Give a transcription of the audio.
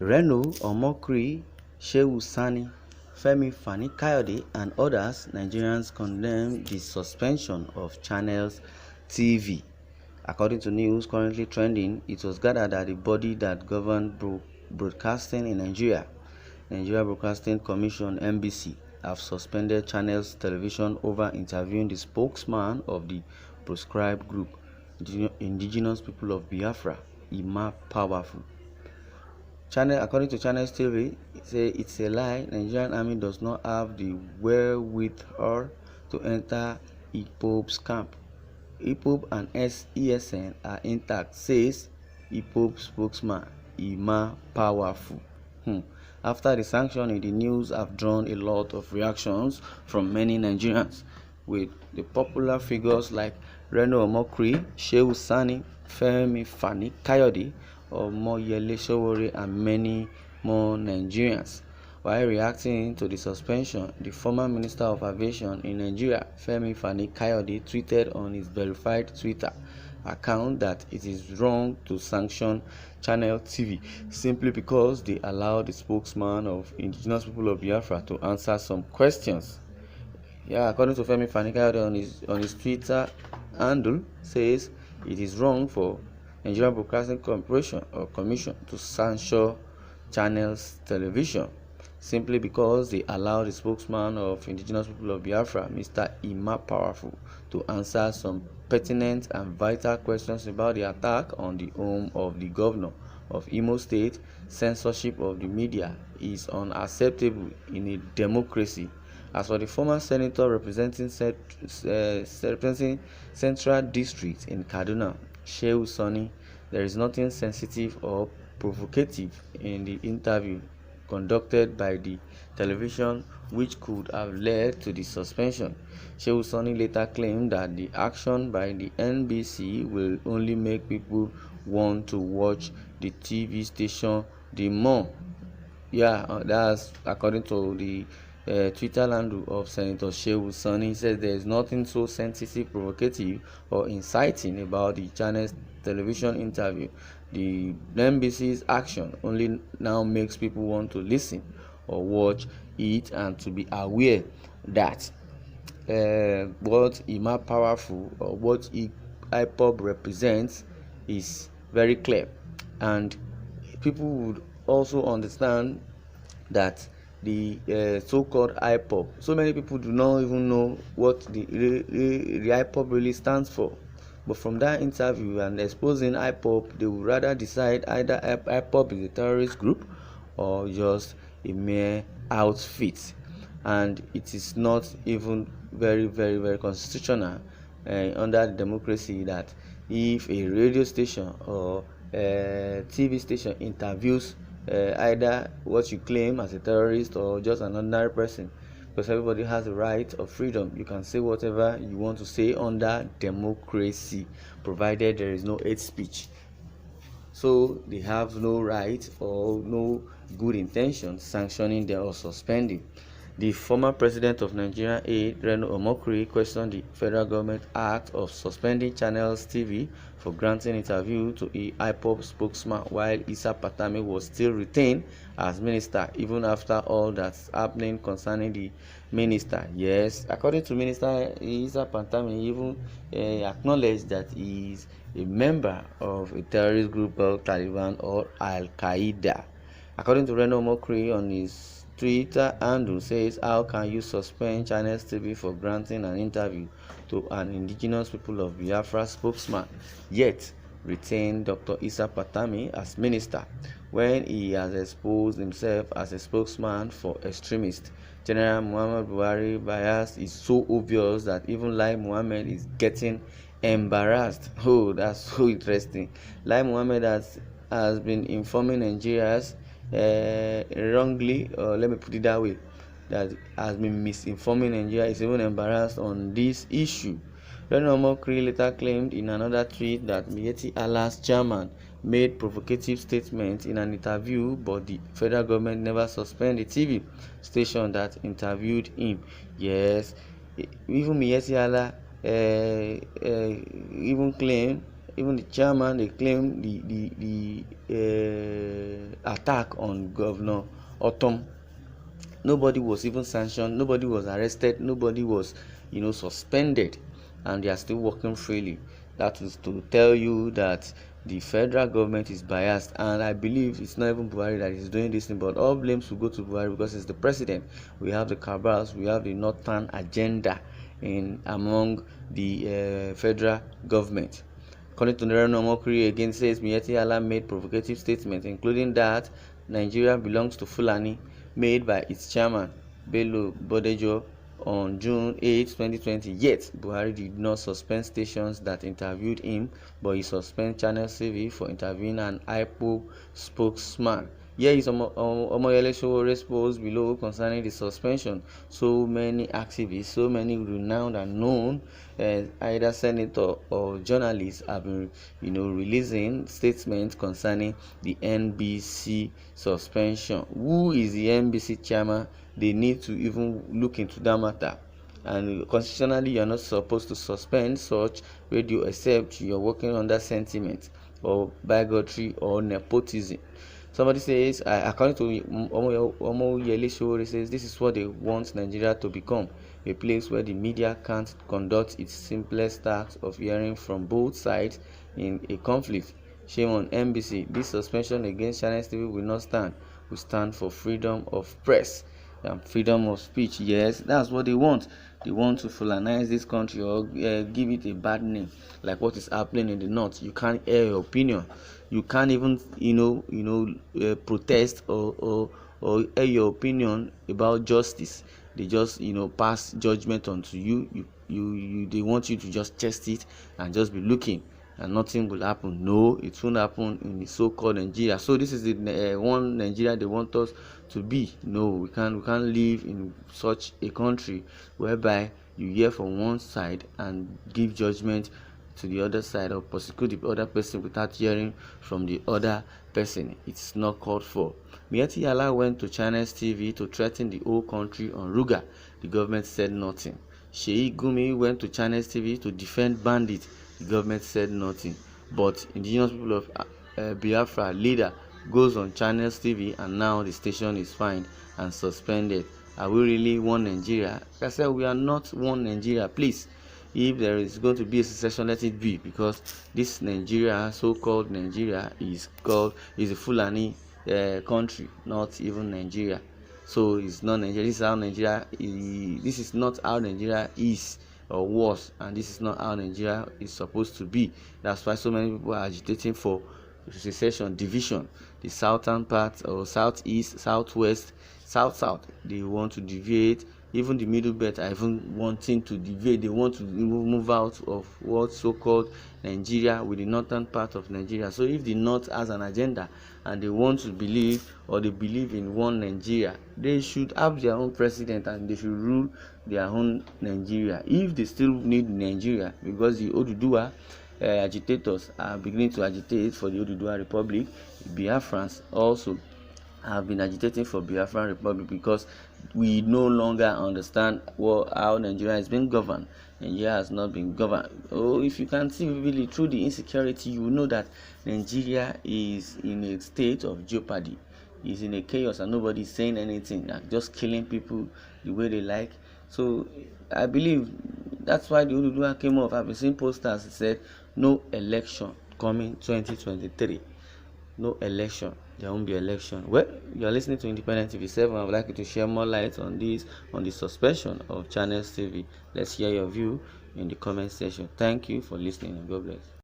Reno Omokri, Shehu Sanni, Femi, Fani, Kayode, and others Nigerians condemn the suspension of Channels TV. According to news currently trending, it was gathered that the body that governed broadcasting in Nigeria Broadcasting Commission (NBC) have suspended Channels Television over interviewing the spokesman of the proscribed group, Indigenous People of Biafra, Ima Powerful. According to Channels TV, it's a lie. Nigerian army does not have the wherewithal to enter IPOB's camp. IPOB and ESN are intact, says IPOB spokesman Ima Powerful. After the sanctioning, the news have drawn a lot of reactions from many Nigerians, with the popular figures like Reno Omokri, Shehu Sanni, Femi, Fani, Kayode, Omoyele, and many more Nigerians. While reacting to the suspension, the former Minister of Aviation in Nigeria, Femi Fani Kayode, tweeted on his verified Twitter account that it is wrong to sanction Channel TV simply because they allow the spokesman of Indigenous People of Biafra to answer some questions. According to Femi Fani Kayode on his Twitter handle, says it is wrong for Nigerian Broadcasting Corporation or Commission to censure Channels Television simply because they allow the spokesman of Indigenous People of Biafra, Mr. Ima Powerful, to answer some pertinent and vital questions about the attack on the home of the governor of Imo State. Censorship of the media is unacceptable in a democracy. As for the former senator representing Central District in Kaduna, Shehu Sanni, there is nothing sensitive or provocative in the interview conducted by the television which could have led to the suspension. Shehu Sanni later claimed that the action by the NBC will only make people want to watch the TV station the more. That's according to the Twitter handle of Senator Shehu Sanni. He says there is nothing so sensitive, provocative, or inciting about the channel's television interview. The NBC's action only now makes people want to listen or watch it and to be aware that what Ima Powerful or what IPOB represents is very clear, and people would also understand that the so-called IPOB. So many people do not even know what the IPOB really stands for. But from that interview and exposing IPOB, they would rather decide either IPOB is a terrorist group or just a mere outfit. And it is not even very, very, very constitutional under the democracy that if a radio station or a TV station interviews either what you claim as a terrorist or just an ordinary person, because everybody has the right of freedom. You can say whatever you want to say under democracy, provided there is no hate speech. So they have no right or no good intention sanctioning them or suspending. The former president of Nigeria, Reno Omokri, questioned the federal government act of suspending Channels TV for granting interview to a IPOB spokesman while Isa Patami was still retained as minister even after all that's happening concerning the minister. Yes, according to Minister Isa Patami, even acknowledged that he is a member of a terrorist group called Taliban or Al-Qaeda. According to Reno Omokri on his Twitter handle, says, how can you suspend Channels TV for granting an interview to an Indigenous People of Biafra spokesman, yet retain Dr. Isa Patami as minister when he has exposed himself as a spokesman for extremists? General Muhammad Buhari bias is so obvious that even Lai Mohammed is getting embarrassed. Oh, that's so interesting. Lai Mohammed has been informing Nigerians wrongly, or let me put it that way, that has been misinforming Nigeria, is even embarrassed on this issue. Reno Omokri later claimed in another tweet that Miyetti Allah's chairman made provocative statements in an interview, but the federal government never suspended the TV station that interviewed him. Yes, even Miyetti Allah even claimed even the chairman, they claim the attack on Governor Autumn. Nobody was even sanctioned, nobody was arrested, nobody was suspended, and they are still working freely. That is to tell you that the federal government is biased, and I believe it's not even Buhari that is doing this thing, but all blames will go to Buhari because it's the president. We have the cabals, we have the northern agenda in among the federal government. According to Reno Omokri, again says Miyetti Allah made provocative statements, including that Nigeria belongs to Fulani, made by its chairman Bello Bodejo on June 8, 2020. Yet, Buhari did not suspend stations that interviewed him, but he suspended Channel TV for interviewing an IPOB spokesman. Here is Omoyele Showore's post below concerning the suspension. So many activists, so many renowned and known either senator or journalists have been releasing statements concerning the NBC suspension. Who is the NBC chairman? They need to even look into that matter. And constitutionally, you are not supposed to suspend such radio except you are working under sentiment or bigotry or nepotism. Somebody says, according to Omoyele Sowore, says this is what they want Nigeria to become, a place where the media can't conduct its simplest task of hearing from both sides in a conflict. Shame on NBC. This suspension against Channel TV will not stand. We stand for freedom of press and freedom of speech. Yes, that's what they want. They want to Fulanize this country or give it a bad name, like what is happening in the north. You can't air your opinion. You can't even protest or air your opinion about justice. They just pass judgment onto you. They want you to just test it and just be looking, and nothing will happen. No, it won't happen in the so-called Nigeria. So this is the one Nigeria they want us to be. No, we can't live in such a country whereby you hear from one side and give judgment to the other side or prosecute the other person without hearing from the other person. It's not called for. Miyetti Allah went to China's TV to threaten the whole country on Ruga. The government said nothing. Sheikh Gumi went to China's TV to defend bandits. The government said nothing. But indigenous people of Biafra leader goes on Channels TV, and now the station is fined and suspended. Are we really one Nigeria? Like I said, we are not one Nigeria. Please, if there is going to be a secession, let it be, because this Nigeria, so-called Nigeria, is a Fulani country, not even Nigeria. So it's not Nigeria. This is how Nigeria is. This is not how Nigeria is or was, and this is not how Nigeria is supposed to be. That's why so many people are agitating for secession, division. The southern part, or southeast, southwest, south, they want to deviate. Even the middle belt are even wanting to deviate. They want to move out of what so-called Nigeria with the northern part of Nigeria. So if the north has an agenda and they want to believe, or they believe in one Nigeria, they should have their own president and they should rule their own Nigeria. If they still need Nigeria, because the Oduduwa agitators are beginning to agitate for the Oduduwa Republic, Biafrans also have been agitating for Biafran Republic, because we no longer understand how Nigeria is being governed. Nigeria has not been governed. Oh, if you can see really through the insecurity, you know that Nigeria is in a state of jeopardy. Is in a chaos and nobody is saying anything, like just killing people the way they like. So I believe that's why the Oduduwa came off. I've been seeing posters that said no election coming 2023. No election. There won't be election. Well, you're listening to Independent TV 7. I would like you to share more light on this, on the suspension of Channels TV. Let's hear your view in the comment section. Thank you for listening, and God bless.